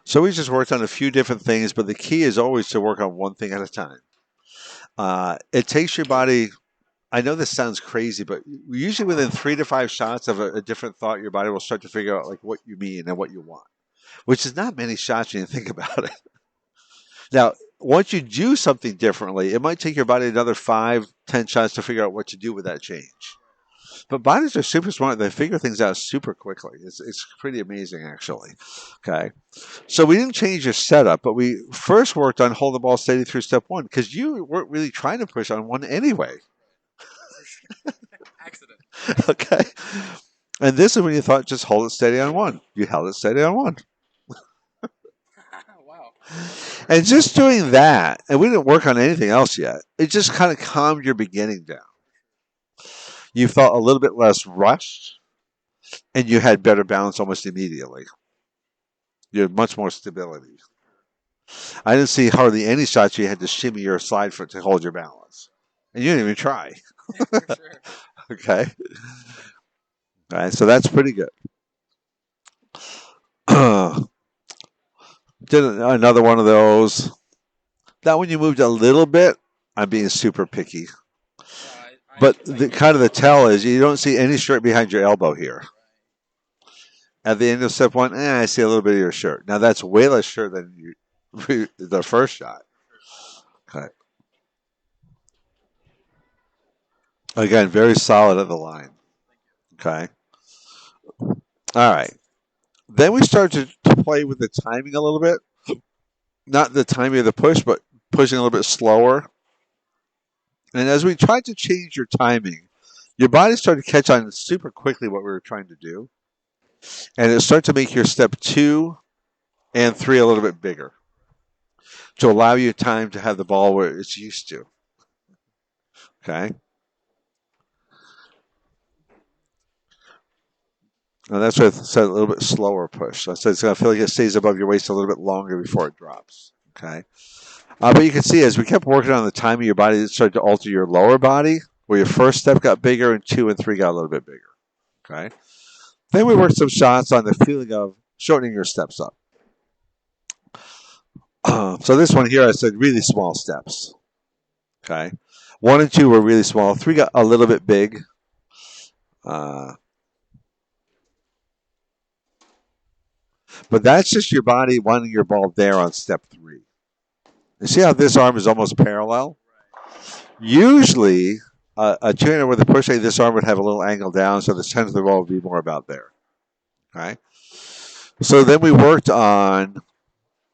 So we just worked on a few different things, but the key is always to work on one thing at a time. It takes your body. I know this sounds crazy, but usually within 3 to 5 shots of a different thought, your body will start to figure out like what you mean and what you want, which is not many shots when you think about it. Now, once you do something differently, it might take your body another 5, 10 shots to figure out what to do with that change. But bodies are super smart. They figure things out super quickly. It's pretty amazing, actually. Okay. So we didn't change your setup, but we first worked on hold the ball steady through step one because you weren't really trying to push on one anyway. Accident. Okay. And this is when you thought just hold it steady on one. You held it steady on one. Wow. And just doing that, and we didn't work on anything else yet, it just kind of calmed your beginning down. You felt a little bit less rushed and you had better balance almost immediately. You had much more stability. I didn't see hardly any shots you had to shimmy or slide for to hold your balance. And you didn't even try. For sure. Okay. All right. So that's pretty good. Did another one of those. That one you moved a little bit. I'm being super picky. Yeah, But I the hear you. kind of the tell is you don't see any shirt behind your elbow here. At the end of step one, I see a little bit of your shirt. Now that's way less shirt than the first shot. Okay. Again, very solid at the line. Okay. All right. Then we start to play with the timing a little bit. Not the timing of the push, but pushing a little bit slower. And as we tried to change your timing, your body started to catch on super quickly what we were trying to do. And it started to make your step 2 and 3 a little bit bigger to allow you time to have the ball where it's used to. Okay. And that's why I said a little bit slower push. So I said it's going to feel like it stays above your waist a little bit longer before it drops. Okay. But you can see as we kept working on the time of your body, it started to alter your lower body, where your first step got bigger and 2 and 3 got a little bit bigger. Okay. Then we worked some shots on the feeling of shortening your steps up. So this one here, I said really small steps. Okay. 1 and 2 were really small. 3 got a little bit big. Uh, but that's just your body wanting your ball there on step 3. You see how this arm is almost parallel? Usually, a two-hander with a push, this arm would have a little angle down, so the center of the ball would be more about there. Okay. So then we worked on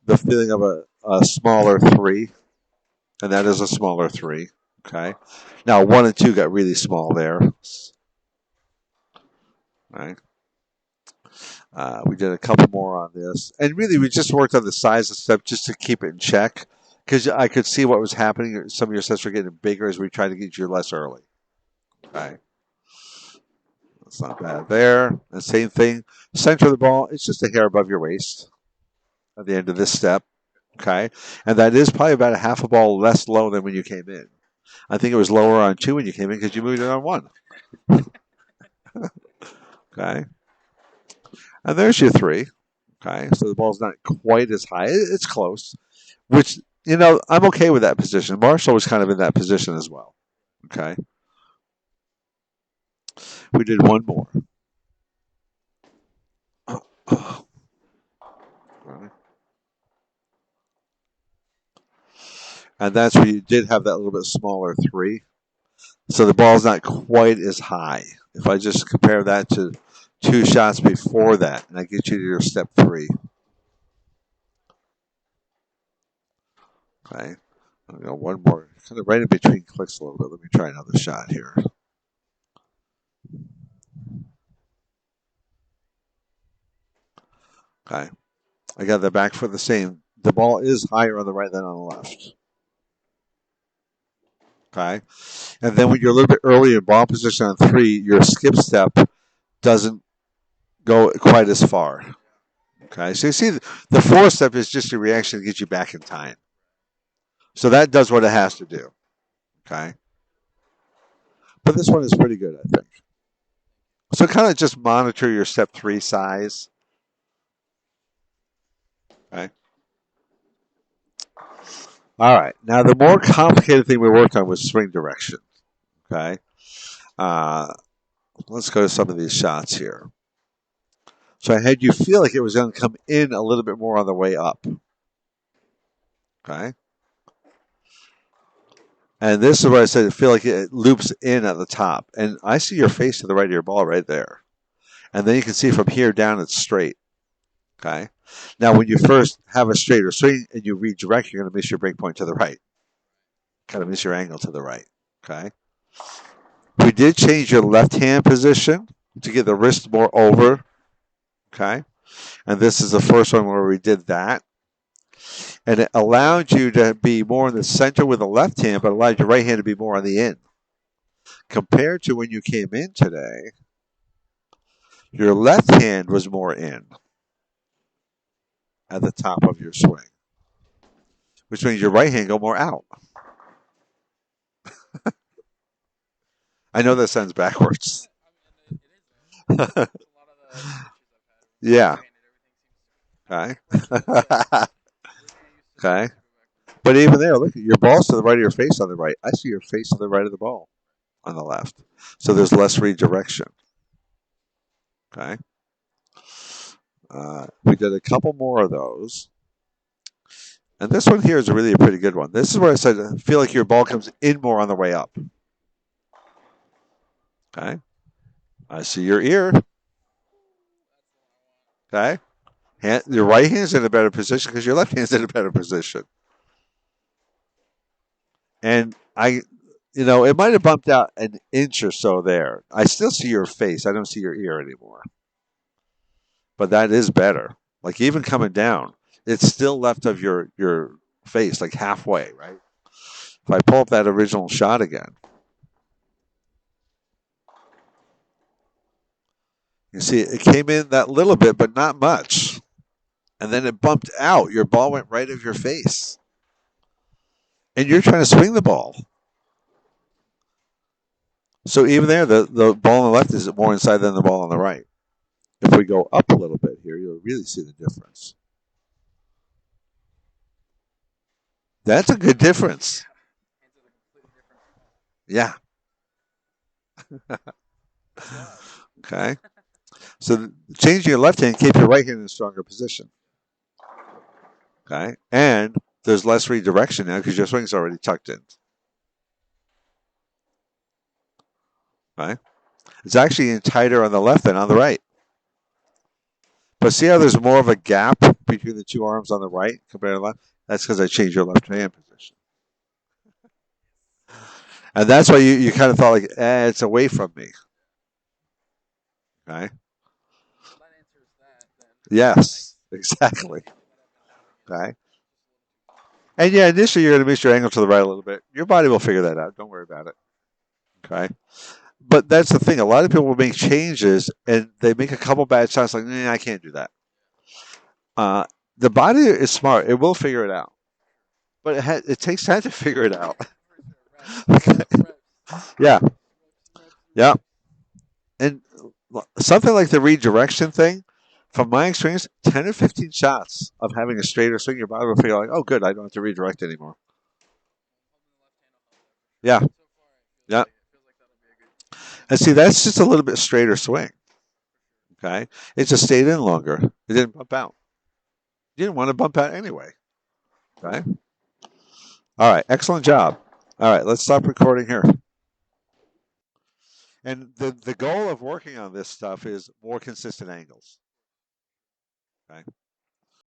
the feeling of a smaller 3, and that is a smaller 3. Okay. Now 1 and 2 got really small there. Right. We did a couple more on this, and really we just worked on the size of the step just to keep it in check, because I could see what was happening. Some of your steps were getting bigger as we tried to get you less early. Okay. That's not bad there. The same thing. Center of the ball, it's just a hair above your waist at the end of this step. Okay. And that is probably about a half a ball less low than when you came in. I think it was lower on 2 when you came in because you moved it on 1. Okay. And there's your 3. Okay. So the ball's not quite as high. It's close, which, I'm okay with that position. Marshall was kind of in that position as well. Okay. We did one more. And that's where you did have that little bit smaller 3. So the ball's not quite as high. If I just compare that to 2 shots before that, and I get you to your step 3. Okay. I'll go one more. Kind of right in between clicks a little bit. Let me try another shot here. Okay. I got the back foot the same. The ball is higher on the right than on the left. Okay. And then when you're a little bit earlier in ball position on 3, your skip step doesn't go quite as far. Okay. So you see the 4 step is just a reaction to get you back in time. So that does what it has to do. Okay. But this one is pretty good, I think. So kind of just monitor your step 3 size. Okay. All right. Now, the more complicated thing we worked on was swing direction. Okay. Uh, let's go to some of these shots here. So I had you feel like it was going to come in a little bit more on the way up. Okay. And this is where I said I feel like it loops in at the top. And I see your face to the right of your ball right there. And then you can see from here down it's straight. Okay. Now, when you first have a straighter swing and you redirect, you're going to miss your break point to the right. Kind of miss your angle to the right. Okay. We did change your left hand position to get the wrist more over. Okay. And this is the first one where we did that. And it allowed you to be more in the center with the left hand, but allowed your right hand to be more on the end. Compared to when you came in today, your left hand was more in at the top of your swing, which means your right hand go more out. I know that sounds backwards. Yeah. Okay. Okay. But even there, look, your ball's to the right of your face on the right. I see your face to the right of the ball on the left. So there's less redirection. Okay. We did a couple more of those. And this one here is really a pretty good one. This is where I said, I feel like your ball comes in more on the way up. Okay. I see your ear. Okay. Your right hand's in a better position because your left hand's in a better position. And it might have bumped out an inch or so there. I still see your face. I don't see your ear anymore. But that is better. Like even coming down, it's still left of your face, like halfway, right? If I pull up that original shot again, you see it came in that little bit, but not much. And then it bumped out. Your ball went right of your face. And you're trying to swing the ball. So even there, the ball on the left is more inside than the ball on the right. If we go up a little bit here, you'll really see the difference. That's a good difference. Yeah. Okay. So changing your left hand, keep your right hand in a stronger position. Okay. And there's less redirection now because your swing's already tucked in. Right. It's actually tighter on the left than on the right. But see how there's more of a gap between the two arms on the right compared to the left? That's because I changed your left hand position. And that's why you kind of thought like, it's away from me. Okay. Yes, exactly. Okay. And yeah, initially you're going to miss your angle to the right a little bit. Your body will figure that out. Don't worry about it. Okay. But that's the thing. A lot of people will make changes and they make a couple bad shots like, I can't do that. The body is smart. It will figure it out. But it takes time to figure it out. Okay. Yeah. Yeah. And something like the redirection thing, from my experience, 10 or 15 shots of having a straighter swing, your body will figure like, oh, good, I don't have to redirect anymore. Yeah. Yeah. And see, that's just a little bit straighter swing. Okay. It just stayed in longer. It didn't bump out. You didn't want to bump out anyway. Okay. All right. Excellent job. All right. Let's stop recording here. And the goal of working on this stuff is more consistent angles. Okay.